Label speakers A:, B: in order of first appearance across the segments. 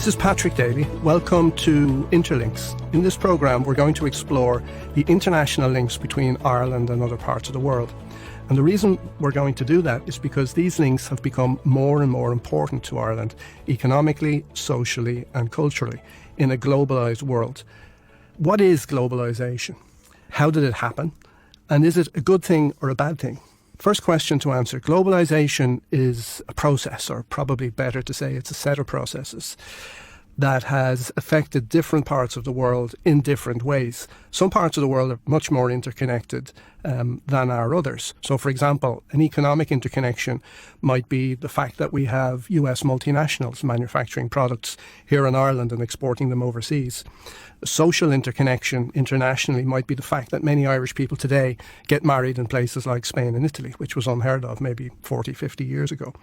A: is Patrick Daly. Welcome to Interlinks. In this programme, we're going to explore the international links between Ireland and other parts of the world. And the reason we're going to do that is because these links have become more and more important to Ireland, economically, socially and culturally, in a globalised world. What is globalisation? How did it happen? And is it a good thing or a bad thing? First question to answer. Globalisation is a process, or probably better to say it's a set of processes that has affected different parts of the world in different ways. Some parts of the world are much more interconnected than are others. So, for example, an economic interconnection might be the fact that we have US multinationals manufacturing products here in Ireland and exporting them overseas. A social interconnection internationally might be the fact that many Irish people today get married in places like Spain and Italy, which was unheard of maybe 40, 50 years ago.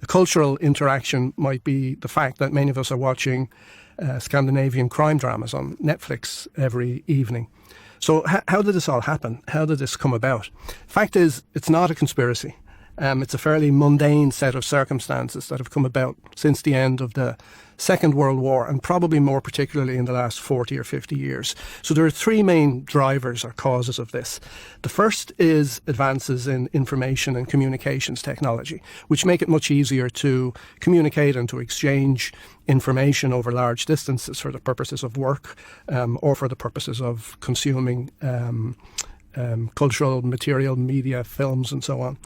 A: A cultural interaction might be the fact that many of us are watching Scandinavian crime dramas on Netflix every evening. So how did this all happen? How did this come about? Fact is, it's not a conspiracy. It's a fairly mundane set of circumstances that have come about since the end of the Second World War, and probably more particularly in the last 40 or 50 years. So there are three main drivers or causes of this. The first is advances in information and communications technology, which make it much easier to communicate and to exchange information over large distances for the purposes of work or for the purposes of consuming cultural material, media, films and so on.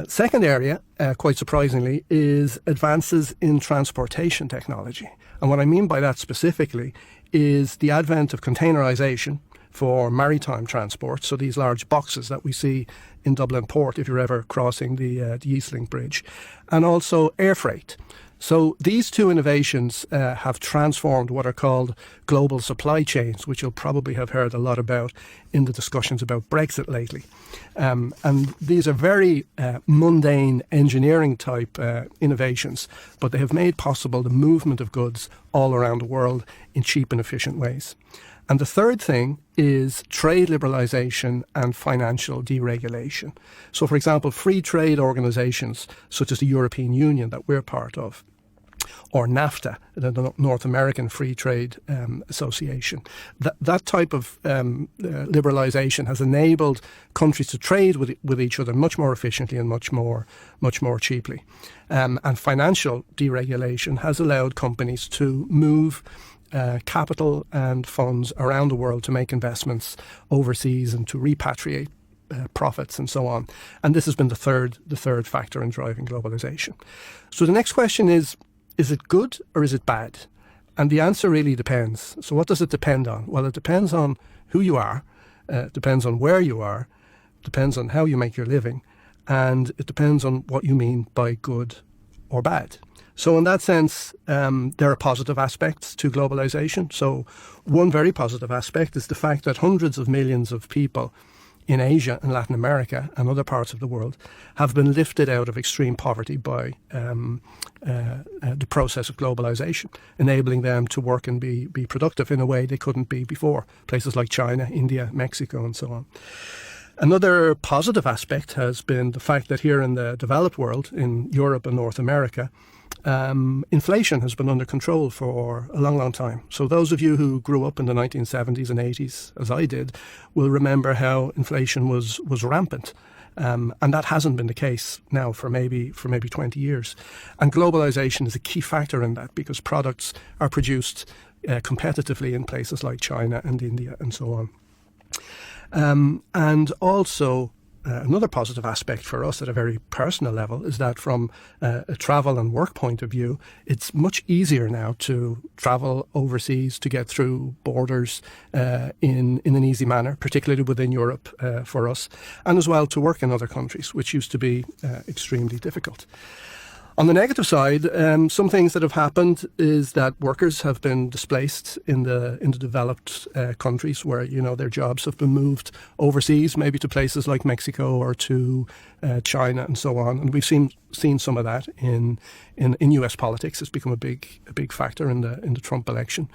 A: Second area, quite surprisingly, is advances in transportation technology. And what I mean by that specifically is the advent of containerization for maritime transport, so these large boxes that we see in Dublin Port if you're ever crossing the Eastlink Bridge, and also air freight. So these two innovations have transformed what are called global supply chains, which you'll probably have heard a lot about in the discussions about Brexit lately. And these are very mundane engineering type innovations, but they have made possible the movement of goods all around the world in cheap and efficient ways. And the third thing is trade liberalisation and financial deregulation. So, for example, free trade organisations such as the European Union that we're part of, or NAFTA, the North American Free Trade Association. That type of liberalisation has enabled countries to trade with each other much more efficiently and much more cheaply. And financial deregulation has allowed companies to move capital and funds around the world to make investments overseas and to repatriate profits and so on. And this has been the third factor in driving globalisation. So the next question is it good or is it bad? And the answer really depends. So what does it depend on? Well, it depends on who you are, it depends on where you are, it depends on how you make your living, and it depends on what you mean by good or bad. So in that sense, there are positive aspects to globalisation. So one very positive aspect is the fact that hundreds of millions of people in Asia and Latin America and other parts of the world have been lifted out of extreme poverty by the process of globalisation, enabling them to work and be productive in a way they couldn't be before. Places like China, India, Mexico and so on. Another positive aspect has been the fact that here in the developed world, in Europe and North America, inflation has been under control for a long, long time. So those of you who grew up in the 1970s and 80s, as I did, will remember how inflation was rampant. And that hasn't been the case now for maybe 20 years. And globalisation is a key factor in that because products are produced competitively in places like China and India and so on. And also, another positive aspect for us at a very personal level is that from a travel and work point of view, it's much easier now to travel overseas, to get through borders in an easy manner, particularly within Europe for us, and as well to work in other countries, which used to be extremely difficult. On the negative side, some things that have happened is that workers have been displaced in the developed countries where, their jobs have been moved overseas, maybe to places like Mexico or to China and so on. And we've seen some of that in US politics. It's become a big factor in the Trump election.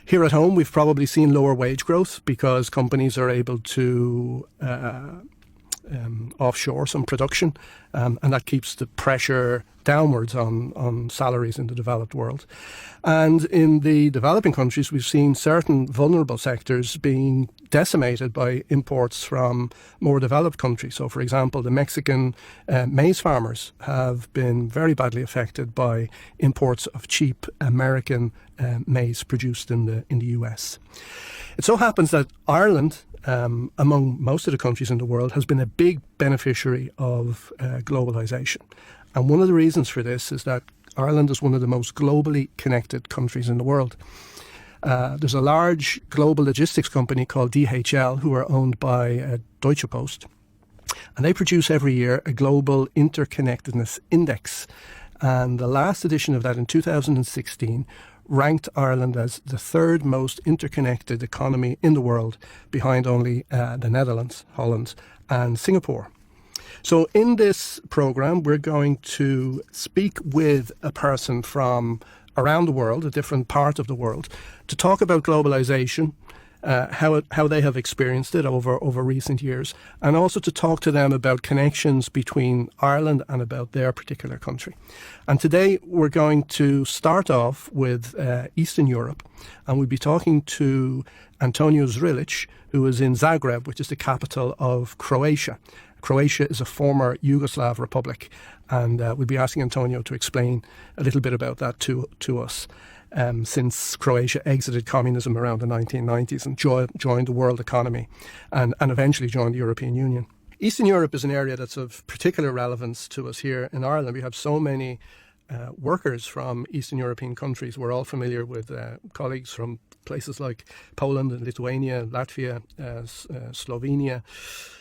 A: Here at home, we've probably seen lower wage growth because companies are able to offshore some production, and that keeps the pressure downwards on salaries in the developed world. And in the developing countries, we've seen certain vulnerable sectors being decimated by imports from more developed countries. So, for example, the Mexican maize farmers have been very badly affected by imports of cheap American maize produced in the US. It so happens that Ireland, among most of the countries in the world, has been a big beneficiary of globalization. And one of the reasons for this is that Ireland is one of the most globally connected countries in the world. There's a large global logistics company called DHL who are owned by Deutsche Post. And they produce every year a global interconnectedness index. And the last edition of that in 2016 ranked Ireland as the third most interconnected economy in the world, behind only the Netherlands, Holland, and Singapore. So in this program, we're going to speak with a person from around the world, a different part of the world, to talk about globalization, how they have experienced it over recent years, and also to talk to them about connections between Ireland and about their particular country. And today we're going to start off with Eastern Europe, and we'll be talking to Antonio Zrilic, who is in Zagreb, which is the capital of Croatia. Croatia is a former Yugoslav republic, and we'll be asking Antonio to explain a little bit about that to us. Since Croatia exited communism around the 1990s and joined the world economy and eventually joined the European Union. Eastern Europe is an area that's of particular relevance to us here in Ireland. We have so many workers from Eastern European countries. We're all familiar with colleagues from places like Poland and Lithuania, Latvia, Slovenia,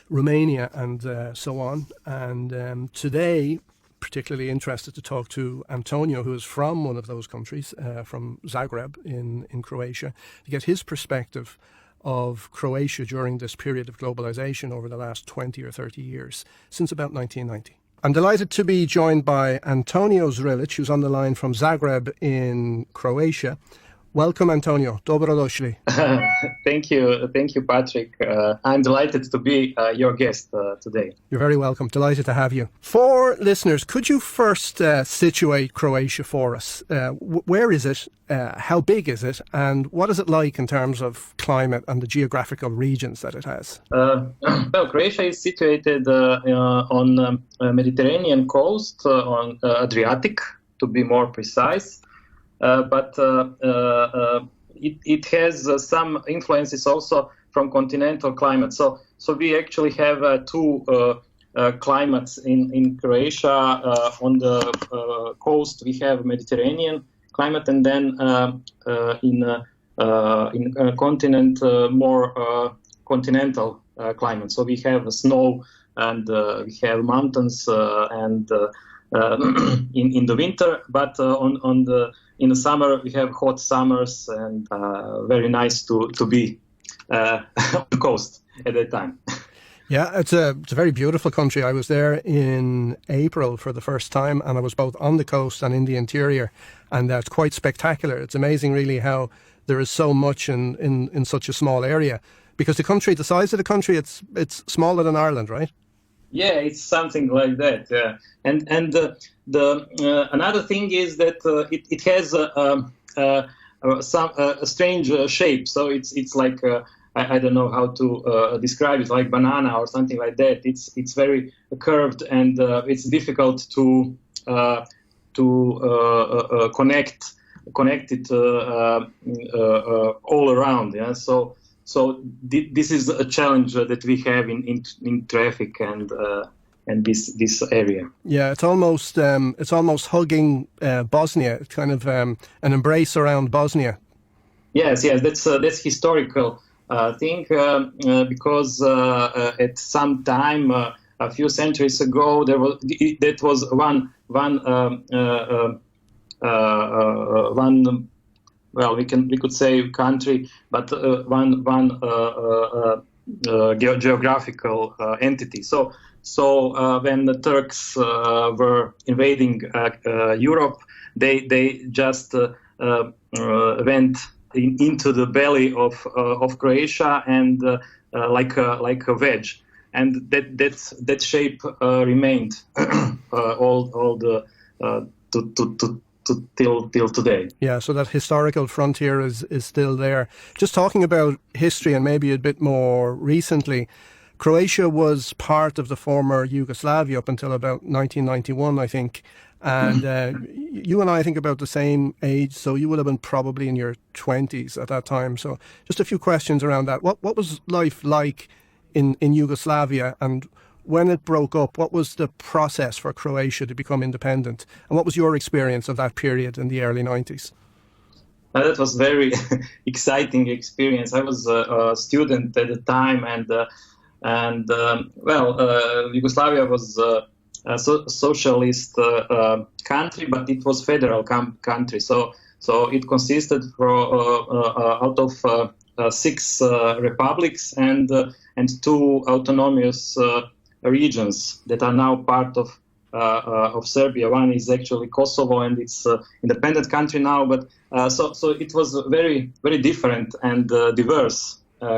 A: Romania, and so on. And today, particularly interested to talk to Antonio, who is from one of those countries, from Zagreb in Croatia, to get his perspective of Croatia during this period of globalization over the last 20 or 30 years, since about 1990. I'm delighted to be joined by Antonio Zrilic, who's on the line from Zagreb in Croatia. Welcome, Antonio. Dobrodošli.
B: Thank you, Patrick. I'm delighted to be your guest today.
A: You're very welcome. Delighted to have you. For listeners, could you first situate Croatia for us? Where is it? How big is it? And what is it like in terms of climate and the geographical regions that it has?
B: Well, Croatia is situated on Mediterranean coast, on Adriatic, to be more precise. But it has some influences also from continental climate. So we actually have two climates in Croatia. On the coast we have Mediterranean climate, and then in continent more continental climate. So we have snow and we have mountains and in the winter, but in the summer we have hot summers and very nice to be on the coast at that time.
A: Yeah, it's a very beautiful country. I was there in April for the first time, and I was both on the coast and in the interior, and that's quite spectacular. It's amazing really how there is so much in such a small area, because the size of the country, it's smaller than Ireland, right?
B: Yeah, it's something like that. And the another thing is that it has a strange shape. So it's like I don't know how to describe it, like banana or something like that. It's very curved, and it's difficult to connect it all around. Yeah, so this is a challenge that we have in traffic and this area.
A: Yeah, it's almost hugging Bosnia. It's kind of an embrace around Bosnia.
B: Yes, that's historical thing because at some time a few centuries ago that was one. Well, we could say country, but one geographical entity. So when the Turks were invading Europe, they just went into the belly of Croatia and like a wedge. that shape remained all the till today.
A: Yeah, so that historical frontier is still there. Just talking about history and maybe a bit more recently, Croatia was part of the former Yugoslavia up until about 1991, I think. And you and I think about the same age, so you would have been probably in your 20s at that time. So just a few questions around that. What was life like in Yugoslavia, and when it broke up, what was the process for Croatia to become independent? And what was your experience of that period in the early 90s?
B: That was very exciting experience. I was a student at the time, and Yugoslavia was a socialist country, but it was federal country. So it consisted out of 6 republics and 2 autonomous regions that are now part of Serbia. One is actually Kosovo, and it's an independent country now. But so it was a very, very different and diverse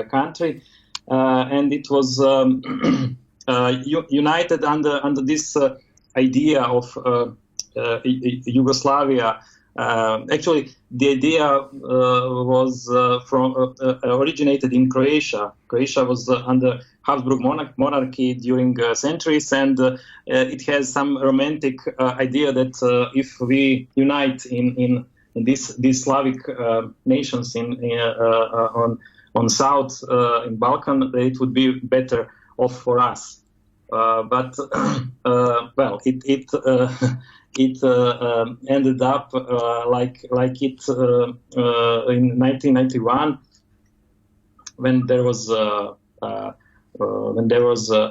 B: country, and it was united under this idea of Yugoslavia. Actually, the idea was originated in Croatia. Croatia was under Habsburg monarchy during centuries, and it has some romantic idea that if we unite in these Slavic nations on south in Balkan, it would be better off for us. But it ended up like it in 1991 when there was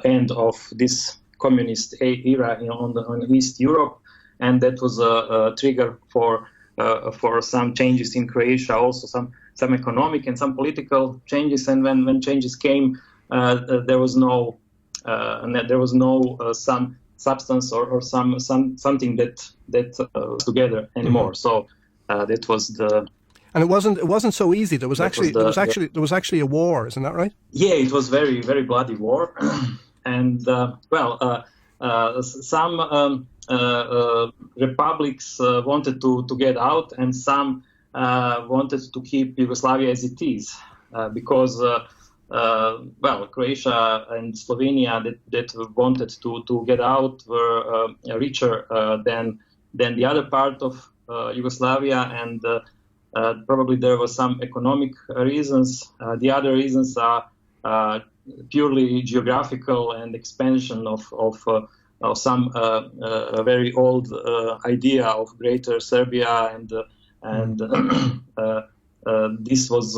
B: end of this communist era on East Europe, and that was a trigger for some changes in Croatia, also some economic and some political changes. And when changes came, there was no some substance or something that together anymore. So that was the.
A: And it wasn't so easy. There was actually a war, isn't that right?
B: Yeah, it was very, very bloody war, and some republics wanted to get out, and some wanted to keep Yugoslavia as it is, because Croatia and Slovenia that wanted to get out were richer than the other part of Yugoslavia, and probably there were some economic reasons. The other reasons are purely geographical and expansion of some very old idea of Greater Serbia, and this was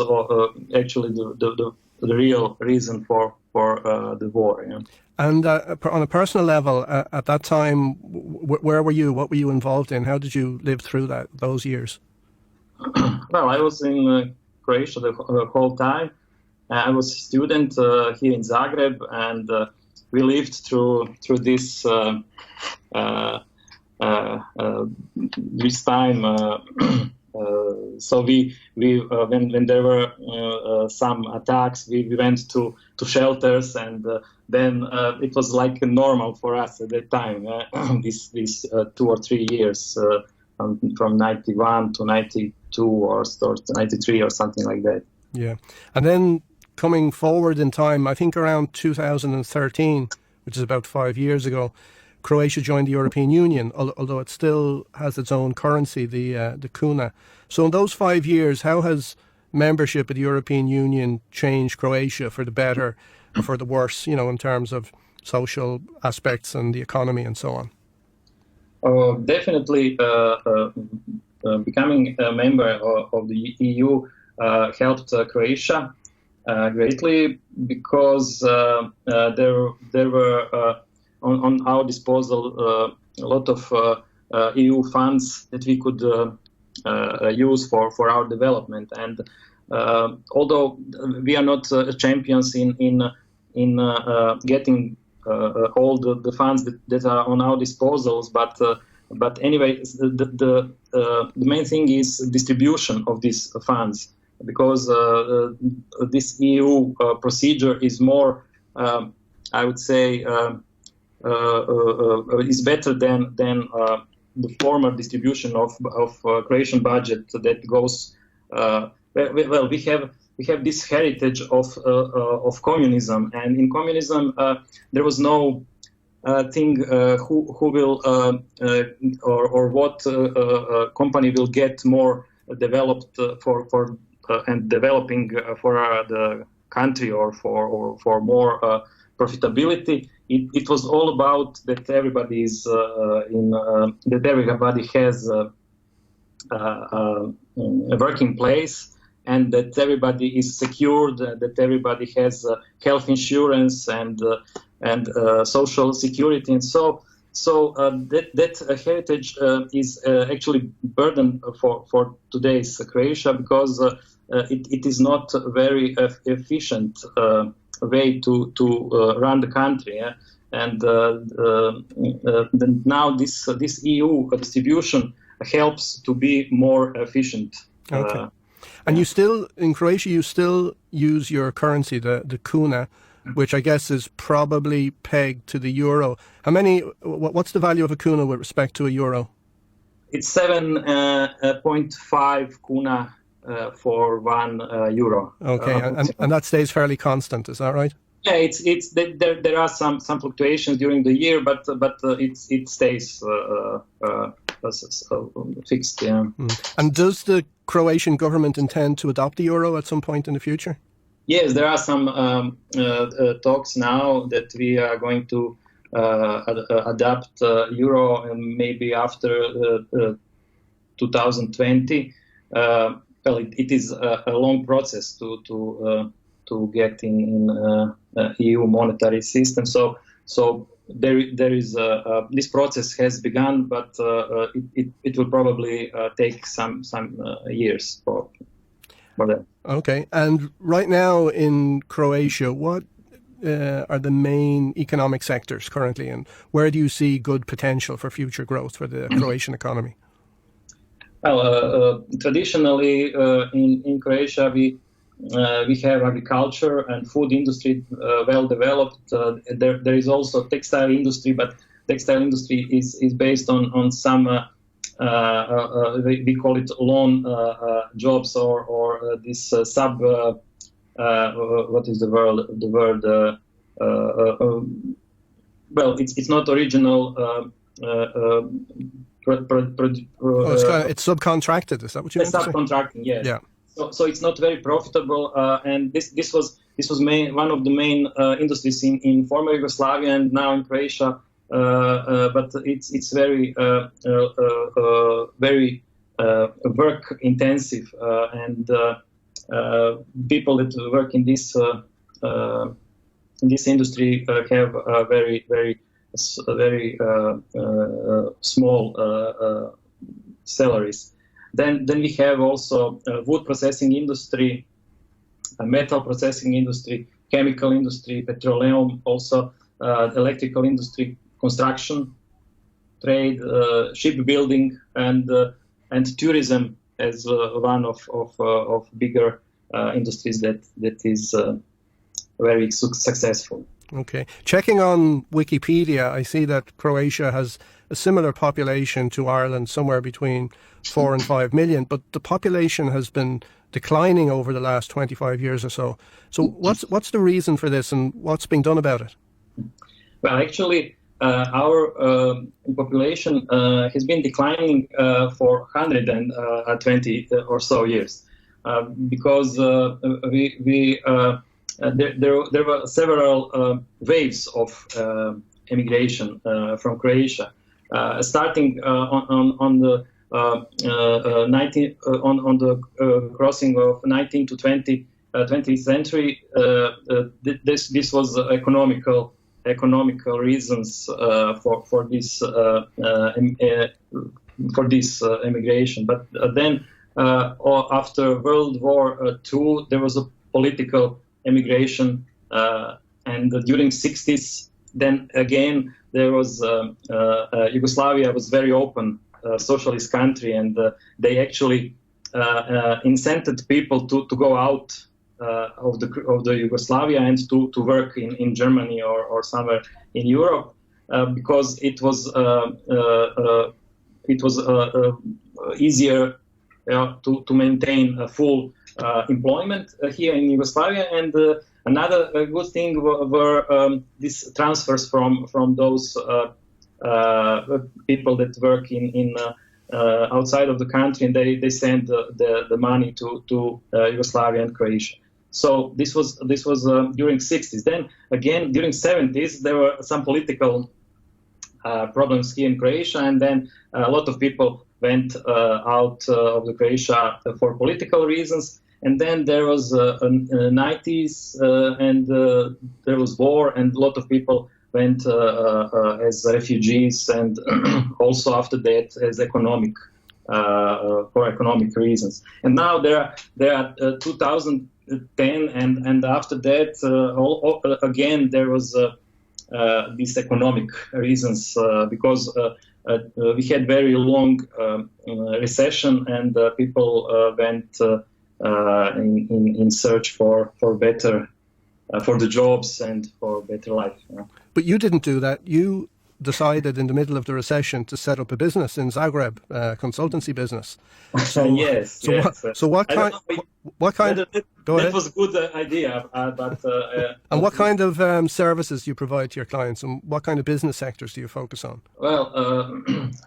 B: actually the real reason for the war. Yeah.
A: And on a personal level, at that time, where were you? What were you involved in? How did you live through those years?
B: Well, I was in Croatia the whole time. I was a student here in Zagreb, and we lived through this this time. So we when there were some attacks, we went to shelters, and then it was like normal for us at that time. These 2 or 3 years from 91 to 92 or 93 or something like that.
A: Yeah, and then coming forward in time, I think around 2013, which is about 5 years ago, Croatia joined the European Union, although it still has its own currency, the kuna. So in those 5 years, how has membership of the European Union changed Croatia for the better or for the worse, in terms of social aspects and the economy and so on?
B: Definitely, becoming a member of the EU helped Croatia greatly, because there were on our disposal a lot of EU funds that we could use for our development. And although we are not champions in getting all the funds that are on our disposals, but anyway, the main thing is distribution of these funds, because this EU procedure is more I would say, is better than the former distribution of Croatian budget that goes. Well, we have this heritage of communism, and in communism there was no thing who will or what company will get more developed for and developing for the country or for more profitability. It was all about that everybody is that everybody has a working place, and that everybody is secured, that everybody has health insurance and social security, and so that heritage is actually burden for today's Croatia, because it is not a very efficient way to run the country. Yeah? And now this EU distribution helps to be more efficient.
A: Okay. And you still, in Croatia, you still use your currency, the kuna, which I guess is probably pegged to the euro. What's the value of a kuna with respect to a euro?
B: It's 7.5 kuna for 1 euro.
A: Okay, and that stays fairly constant, is that right?
B: Yeah, there are some fluctuations during the year, but it stays fixed. Yeah.
A: And does the Croatian government intend to adopt the euro at some point in the future?
B: Yes, there are some talks now that we are going to adapt euro, and maybe after 2020. Well, it is a long process to get in EU monetary system. So there is this process has begun, but it will probably take some years for that.
A: Okay, and right now in Croatia, what are the main economic sectors currently, and where do you see good potential for future growth for the Croatian economy?
B: Well, traditionally in Croatia we have agriculture and food industry well developed. There is also textile industry, but textile industry is based on some we call it loan jobs or this sub. What is the word? Well, it's not original.
A: It's subcontracted. Is that what you mean?
B: Subcontracting, yes.
A: Yeah.
B: So it's not very profitable, and this was one of the main industries in former Yugoslavia and now in Croatia. But it's very work intensive, and people that work in this industry have very small salaries. Then we have also wood processing industry, metal processing industry, chemical industry, petroleum, also electrical industry, construction, trade, shipbuilding, and tourism as one of bigger industries that is very successful.
A: Okay. Checking on Wikipedia, I see that Croatia has a similar population to Ireland, somewhere between 4 and 5 million, but the population has been declining over the last 25 years or so. So what's the reason for this, and what's being done about it?
B: Well, actually, our population has been declining for 120 or so years, because there were several waves of emigration from Croatia, starting on the crossing of 19th to 20th century. This was economical reasons for this immigration. But then after World War II, there was a political immigration, and during 60s, then again there was Yugoslavia was very open socialist country, and they actually incented people to go out of the Yugoslavia and to work in Germany or somewhere in Europe, because it was easier to maintain a full employment here in Yugoslavia. And another good thing were these transfers from those people that work in outside of the country, and they send the money to Yugoslavia and Croatia. So this was during 60s. Then again during 70s there were some political problems here in Croatia, and then a lot of people went out of the Croatia for political reasons. And then there was 90s, and there was war, and a lot of people went as refugees, and also after that as for economic reasons. And now there are 2010, and after that again there was these economic reasons, because we had very long recession, and people went in search for better, for the jobs and for better life.
A: But you didn't do that. You decided in the middle of the recession to set up a business in Zagreb, a consultancy business. So,
B: yes.
A: So what kind? Go ahead.
B: That was a good idea, but.
A: And what kind of services do you provide to your clients, and what kind of business sectors do you focus on?
B: Well,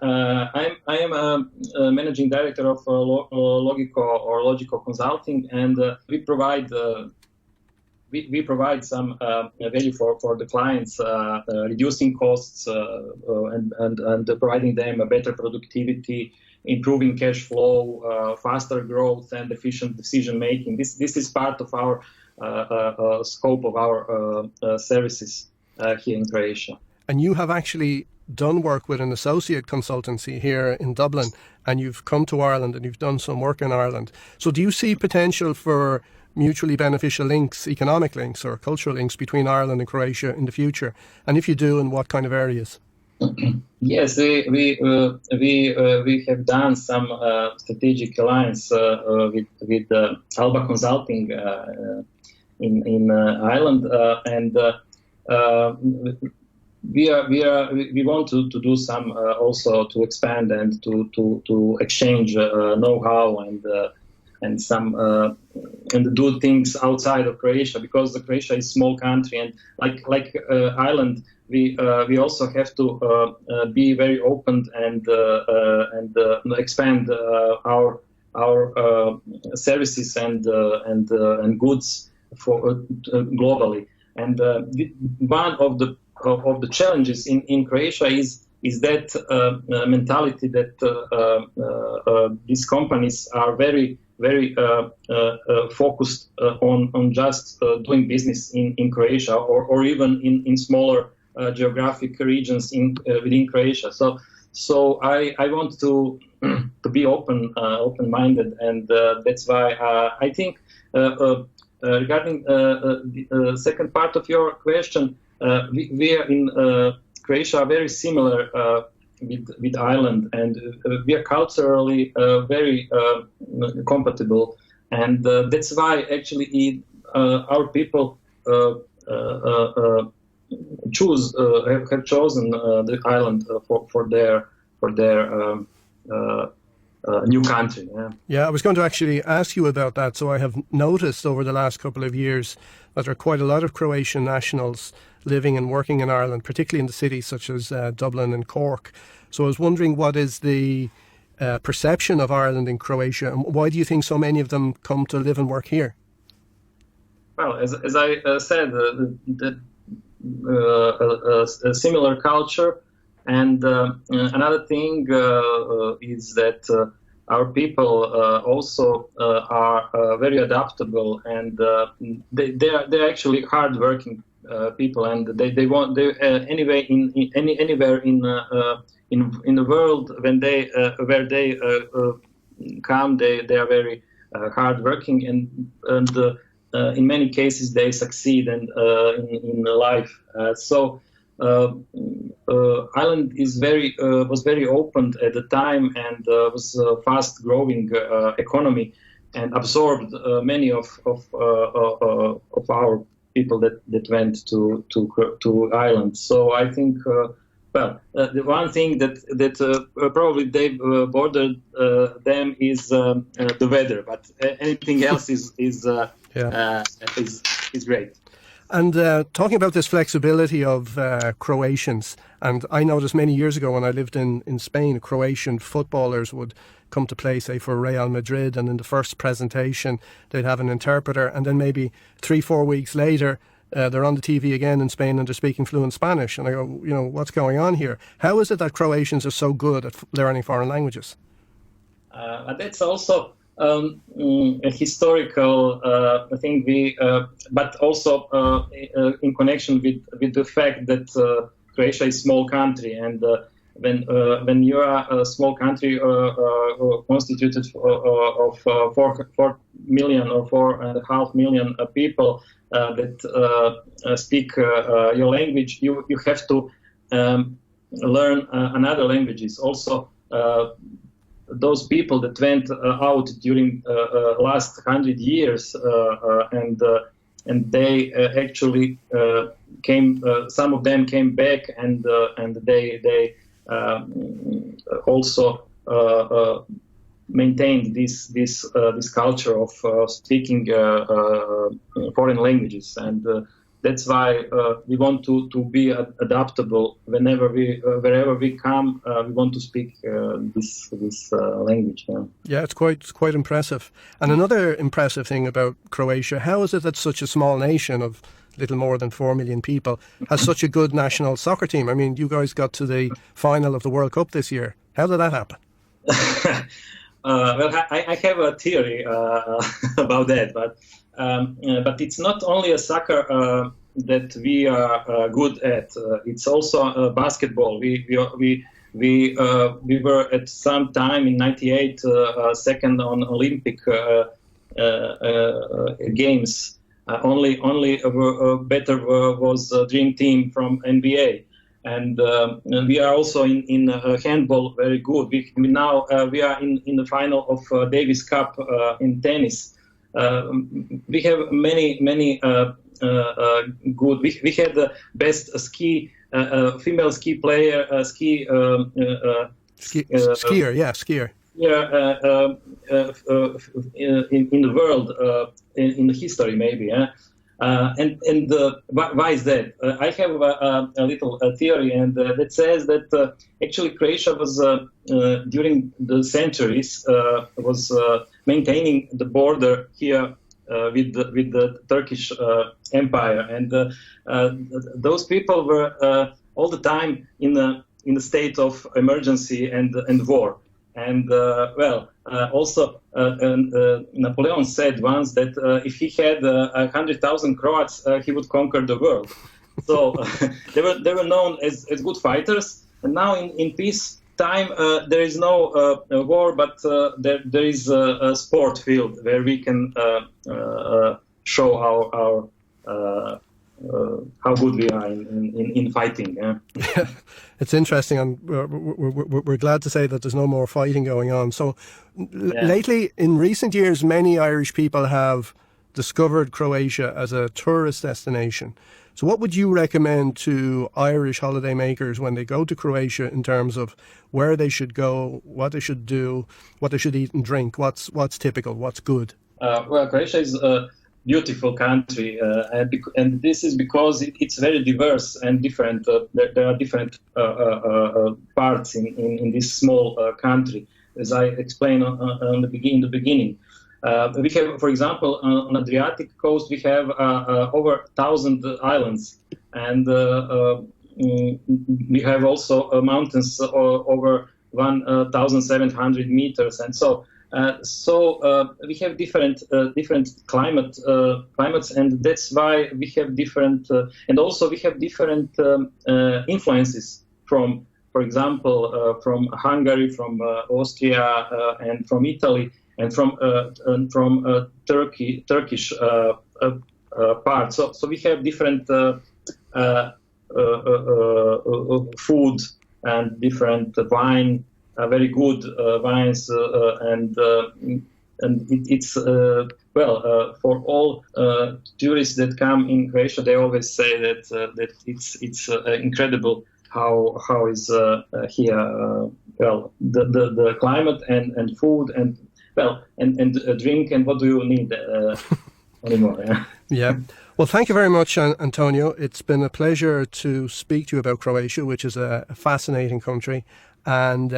B: I am a managing director of Logico Consulting, and we provide. We provide some value for the clients, reducing costs and providing them a better productivity, improving cash flow, faster growth, and efficient decision making. This is part of our scope of our services here in Croatia.
A: And you have actually done work with an associate consultancy here in Dublin, and you've come to Ireland and you've done some work in Ireland. So do you see potential for mutually beneficial links, economic links or cultural links between Ireland and Croatia in the future? And if you do, in what kind of areas?
B: Yes, we have done some strategic alliance with Alba Consulting in Ireland, and we want to do some also to expand and to exchange know-how and some and do things outside of Croatia, because Croatia is a small country, and like Ireland, we also have to be very open and expand our services and goods for globally. And one of the challenges in Croatia is that mentality that these companies are very focused on just doing business in Croatia or even in smaller geographic regions within Croatia. So I want to be open-minded, and that's why I think regarding the second part of your question, we are in Croatia very similar with Ireland, and we are culturally very compatible, and that's why actually our people have chosen the island for their new country.
A: Yeah, I was going to actually ask you about that. So I have noticed over the last couple of years that there are quite a lot of Croatian nationals living and working in Ireland, particularly in the cities such as Dublin and Cork. So I was wondering, what is the perception of Ireland in Croatia, and why do you think so many of them come to live and work here?
B: Well, as I said, a similar culture, and another thing is that our people also are very adaptable, and they're actually hardworking people, and they want anyway anywhere in the world when they where they come, they are very hardworking, and in many cases they succeed in life. So Ireland is was very open at the time, and was a fast growing economy. and absorbed many of our people that went to Ireland. So I think, the one thing that probably they bothered them is the weather, but anything else is great.
A: And talking about this flexibility of Croatians, and I noticed many years ago when I lived in Spain, Croatian footballers would come to play, say, for Real Madrid, and in the first presentation they'd have an interpreter, and then maybe 3-4 weeks later they're on the TV again in Spain and they're speaking fluent Spanish. And I go, what's going on here? How is it that Croatians are so good at learning foreign languages?
B: That's also a historical thing. But also in connection with the fact that Croatia is a small country, and when you are a small country constituted of 4 million or 4.5 million people that speak your language, you have to learn another languages. Also, those people that went out during last 100 years and they actually came. Some of them came back, and they also maintained this culture of speaking foreign languages, and that's why we want to be adaptable. Wherever we come, we want to speak this language.
A: Yeah, it's quite impressive. And another impressive thing about Croatia: how is it that such a small nation of little more than 4 million people has such a good national soccer team? I mean, you guys got to the final of the World Cup this year. How did that happen?
B: Well, I have a theory about that, but it's not only a soccer that we are good at. It's also basketball. We were at some time in '98 second on Olympic games. Only better was Dream Team from NBA. And we are also in handball very good. We are in the final of Davis Cup in tennis. We have many good. We had the best female ski player,
A: skier.
B: Yeah, in the world, in the history maybe. And why is that? I have a little theory, and that says that actually Croatia was during the centuries was maintaining the border here with the Turkish Empire, and those people were all the time in the state of emergency and war. And also Napoleon said once that if he had 100,000 Croats, he would conquer the world. So they were known as good fighters. And now in peace time, there is no war, but there is a sport field where we can show our how good we are in fighting. Yeah.
A: It's interesting, and we're glad to say that there's no more fighting going on. So lately, in recent years, many Irish people have discovered Croatia as a tourist destination. So what would you recommend to Irish holidaymakers when they go to Croatia in terms of where they should go, what they should do, what they should eat and drink? What's typical? What's good?
B: Well, Croatia is a beautiful country, and this is because it's very diverse and different. There are different parts in this small country, as I explained in the beginning. We have, for example, on Adriatic coast, we have over 1,000 islands, and we have also mountains over 1,700 meters, and so we have different climates, and that's why we have different, and also we have different influences from, for example, from Hungary, from Austria, and from Italy, and from Turkish part. So we have different food and different wine. Very good wines, and it's for all tourists that come in Croatia, they always say that it's incredible how is here the climate and food and drink, and what do you need anymore? Yeah.
A: Yeah. Well, thank you very much, Antonio. It's been a pleasure to speak to you about Croatia, which is a fascinating country. And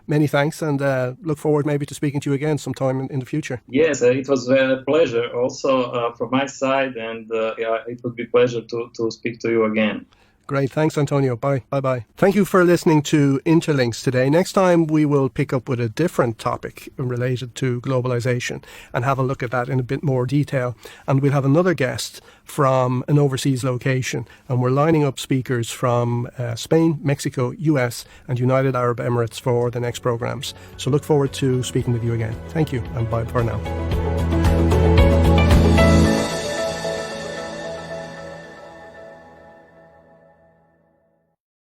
A: many thanks, and look forward maybe to speaking to you again sometime in the future.
B: Yes, it was a pleasure also from my side, and it would be a pleasure to speak to you again.
A: Great. Thanks, Antonio. Bye. Bye-bye. Thank you for listening to Interlinks today. Next time, we will pick up with a different topic related to globalization and have a look at that in a bit more detail. And we'll have another guest from an overseas location. And we're lining up speakers from Spain, Mexico, US, and United Arab Emirates for the next programs. So look forward to speaking with you again. Thank you, and bye for now.